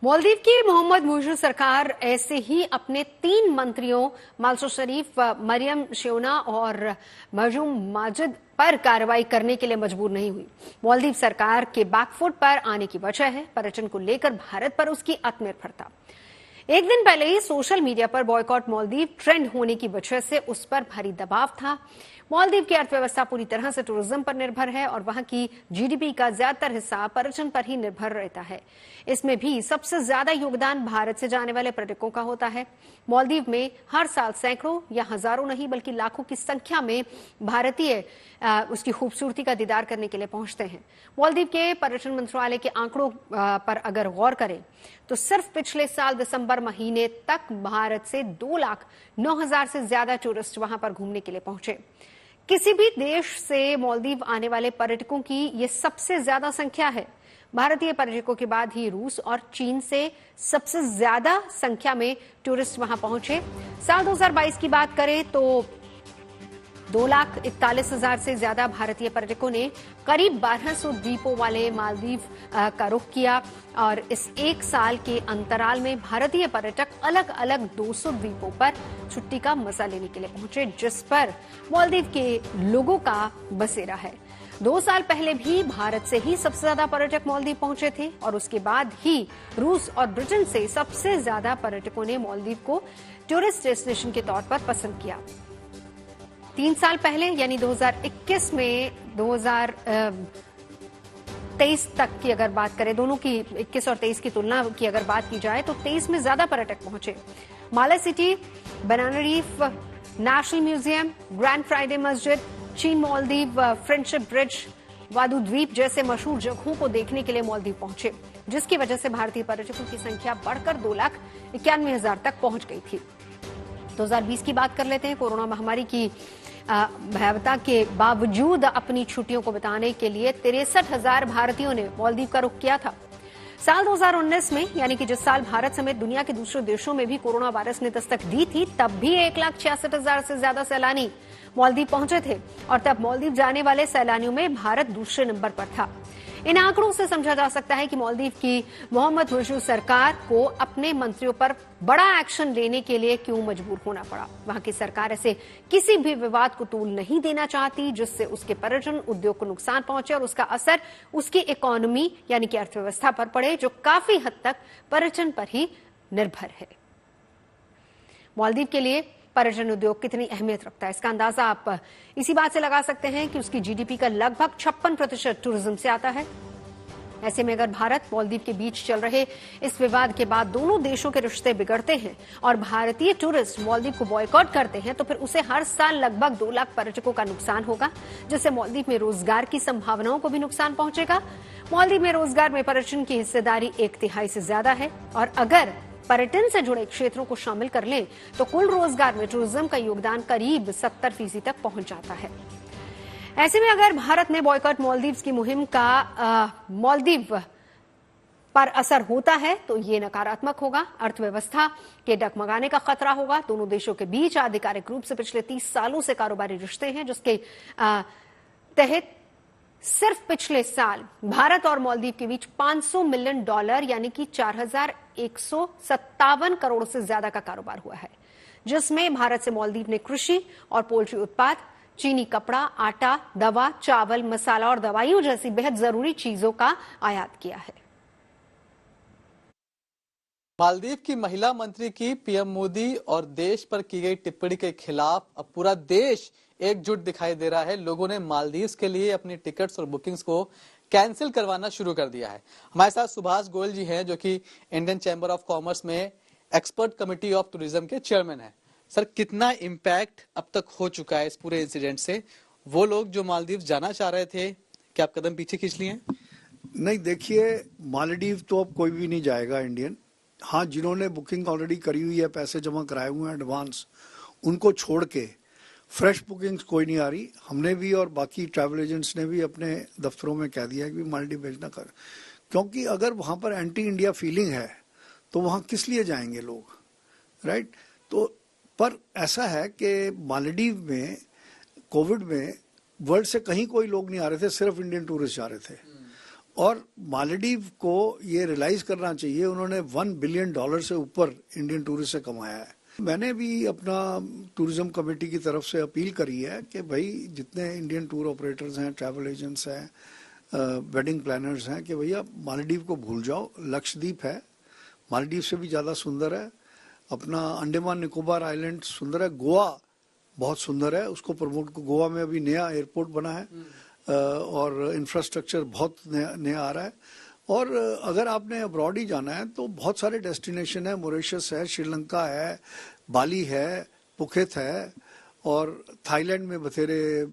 मालदीव की मोहम्मद मुर्शद सरकार ऐसे ही अपने 3 मंत्रियों मालसो शरीफ, मरियम शेउना और मरजूम माजिद पर कार्रवाई करने के लिए मजबूर नहीं हुई। मालदीव सरकार के बैकफुट पर आने की वजह है पर्यटन को लेकर भारत पर उसकी आत्मनिर्भरता। एक दिन पहले ही सोशल मीडिया पर बॉयकॉट मालदीव ट्रेंड होने की वजह से उस पर भारी दबाव था। मालदीव की अर्थव्यवस्था पूरी तरह से टूरिज्म पर निर्भर है और वहां की जीडीपी का ज्यादातर हिस्सा पर्यटन पर ही निर्भर रहता है। इसमें भी सबसे ज्यादा योगदान भारत से जाने वाले पर्यटकों का होता है। मालदीव में हर साल सैकड़ों या हजारों नहीं बल्कि लाखों की संख्या में भारतीय उसकी खूबसूरती का दीदार करने के लिए पहुंचते हैं। मालदीव के पर्यटन मंत्रालय के आंकड़ों पर अगर गौर करें तो सिर्फ पिछले साल दिसंबर महीने तक भारत से 2,09,000 से ज्यादा टूरिस्ट वहां पर घूमने के लिए पहुंचे। किसी भी देश से मालदीव आने वाले पर्यटकों की ये सबसे ज्यादा संख्या है। भारतीय पर्यटकों के बाद ही रूस और चीन से सबसे ज्यादा संख्या में टूरिस्ट वहां पहुंचे। साल 2022 की बात करें तो 2,41,000 से ज्यादा भारतीय पर्यटकों ने करीब 1200 द्वीपों वाले मालदीव का रुख किया और इस एक साल के अंतराल में भारतीय पर्यटक अलग अलग 200 द्वीपों पर छुट्टी का मजा लेने के लिए पहुंचे, जिस पर मालदीव के लोगों का बसेरा है। 2 साल पहले भी भारत से ही सबसे ज्यादा पर्यटक मालदीव पहुंचे थे और उसके बाद ही रूस और ब्रिटेन से सबसे ज्यादा पर्यटकों ने मालदीव को टूरिस्ट डेस्टिनेशन के तौर पर पसंद किया। 3 साल पहले यानी 2021 में 2023 तक की अगर बात करें, दोनों की 21 और 23 की तुलना की अगर बात की जाए तो 23 में ज्यादा पर्यटक पहुंचे। Male city, banana reef, national museum, grand Friday मस्जिद, चीन मालदीव फ्रेंडशिप ब्रिज, वादू द्वीप जैसे मशहूर जगहों को देखने के लिए मालदीव पहुंचे, जिसकी वजह से भारतीय पर्यटकों की संख्या बढ़कर 2,91,000 तक पहुंच गई थी। 2020 की बात कर लेते हैं। कोरोना महामारी की भयावहता के बावजूद अपनी छुट्टियों को बिताने के लिए 63,000 भारतीयों ने मालदीव का रुख किया था। साल 2019 में यानी कि जिस साल भारत समेत दुनिया के दूसरे देशों में भी कोरोना वायरस ने दस्तक दी थी, तब भी 1,66,000 से ज्यादा सैलानी मालदीव पहुंचे थे और तब मालदीव जाने वाले सैलानियों में भारत दूसरे नंबर पर था। इन आंकड़ों से समझा जा सकता है कि मालदीव की मोहम्मद मुर्शद सरकार को अपने मंत्रियों पर बड़ा एक्शन लेने के लिए क्यों मजबूर होना पड़ा। वहां की सरकार ऐसे किसी भी विवाद को तूल नहीं देना चाहती जिससे उसके पर्यटन उद्योग को नुकसान पहुंचे और उसका असर उसकी इकोनॉमी यानी कि अर्थव्यवस्था पर पड़े, जो काफी हद तक पर्यटन पर ही निर्भर है। मालदीव के लिए पर्यटन उद्योग कितनी अहमियत रखता है, इसका अंदाजा आप इसी बात से लगा सकते हैं कि उसकी जीडीपी का लगभग 56% टूरिज्म से आता है। ऐसे में अगर भारत मालदीव के बीच चल रहे इस विवाद के बाद दोनों देशों के रिश्ते बिगड़ते हैं और भारतीय टूरिस्ट मालदीव को बॉयकॉट करते हैं तो फिर उसे हर साल लगभग 2 लाख पर्यटकों का नुकसान होगा, जिससे मालदीव में रोजगार की संभावनाओं को भी नुकसान पहुंचेगा। मालदीव में रोजगार में पर्यटन की हिस्सेदारी 1/3 से ज्यादा है और अगर पर्यटन से जुड़े क्षेत्रों को शामिल कर लें तो कुल रोजगार में टूरिज्म का योगदान करीब 70% तक पहुंच जाता है। ऐसे में अगर भारत ने बॉयकॉट मालदीव की मुहिम का मालदीव पर असर होता है तो ये नकारात्मक होगा। अर्थव्यवस्था के डगमगाने का खतरा होगा। दोनों देशों के बीच आधिकारिक रूप से पिछले 30 सालों से कारोबारी रिश्ते हैं, जिसके तहत सिर्फ पिछले साल भारत और मालदीव के बीच $500 मिलियन यानी कि 4,157 करोड़ से ज्यादा का कारोबार हुआ है, जिसमें भारत से मालदीव ने कृषि और पोल्ट्री उत्पाद, चीनी कपड़ा, आटा, दवा, चावल, मसाला और दवाइयों जैसी बेहद जरूरी चीजों का आयात किया है। मालदीव की महिला मंत्री की पीएम मोदी और देश पर की गई टिप्पणी के खिलाफ अब पूरा देश एकजुट दिखाई दे रहा है। लोगों ने मालदीव के लिए अपनी टिकट्स और बुकिंग्स को कैंसिल करवाना शुरू कर दिया है। हमारे साथ सुभाष गोयल जी हैं, जो कि इंडियन चैम्बर ऑफ कॉमर्स में एक्सपर्ट कमेटी ऑफ टूरिज्म के चेयरमैन हैं। सर, कितना इम्पैक्ट अब तक हो चुका है इस पूरे इंसिडेंट से? वो लोग जो मालदीव जाना चाह रहे थे, क्या आप कदम पीछे खींच लिए? नहीं, देखिए, मालदीव तो अब कोई भी नहीं जाएगा इंडियन। हाँ, जिन्होंने बुकिंग ऑलरेडी करी हुई है, पैसे जमा कराए हुए हैं एडवांस, उनको छोड़ के फ्रेश बुकिंग्स कोई नहीं आ रही। हमने भी और बाकी ट्रैवल एजेंट्स ने भी अपने दफ्तरों में कह दिया है कि मालदीव भेजना कर, क्योंकि अगर वहाँ पर एंटी इंडिया फीलिंग है तो वहाँ किस लिए जाएंगे लोग, राइट? तो पर ऐसा है कि मालदीव में कोविड में वर्ल्ड से कहीं कोई लोग नहीं आ रहे थे, सिर्फ इंडियन टूरिस्ट जा रहे थे और मालदीव को ये रियलाइज करना चाहिए, उन्होंने $1 बिलियन से ऊपर इंडियन टूरिस्ट से कमाया है। मैंने भी अपना टूरिज्म कमेटी की तरफ से अपील करी है कि भाई जितने इंडियन टूर ऑपरेटर्स हैं, ट्रैवल एजेंट्स हैं, वेडिंग प्लानर्स हैं, कि भैया मालदीव को भूल जाओ। लक्षद्वीप है, मालदीव से भी ज़्यादा सुंदर है। अपना अंडमान निकोबार आइलैंड सुंदर है। गोवा बहुत सुंदर है, उसको प्रमोट, गोवा में अभी नया एयरपोर्ट बना है और इंफ्रास्ट्रक्चर बहुत नया आ रहा है। और अगर आपने अब्रॉड ही जाना है तो बहुत सारे डेस्टिनेशन है, मॉरिशस है, श्रीलंका है, बाली है, पुकेत है और थाईलैंड में बथेरे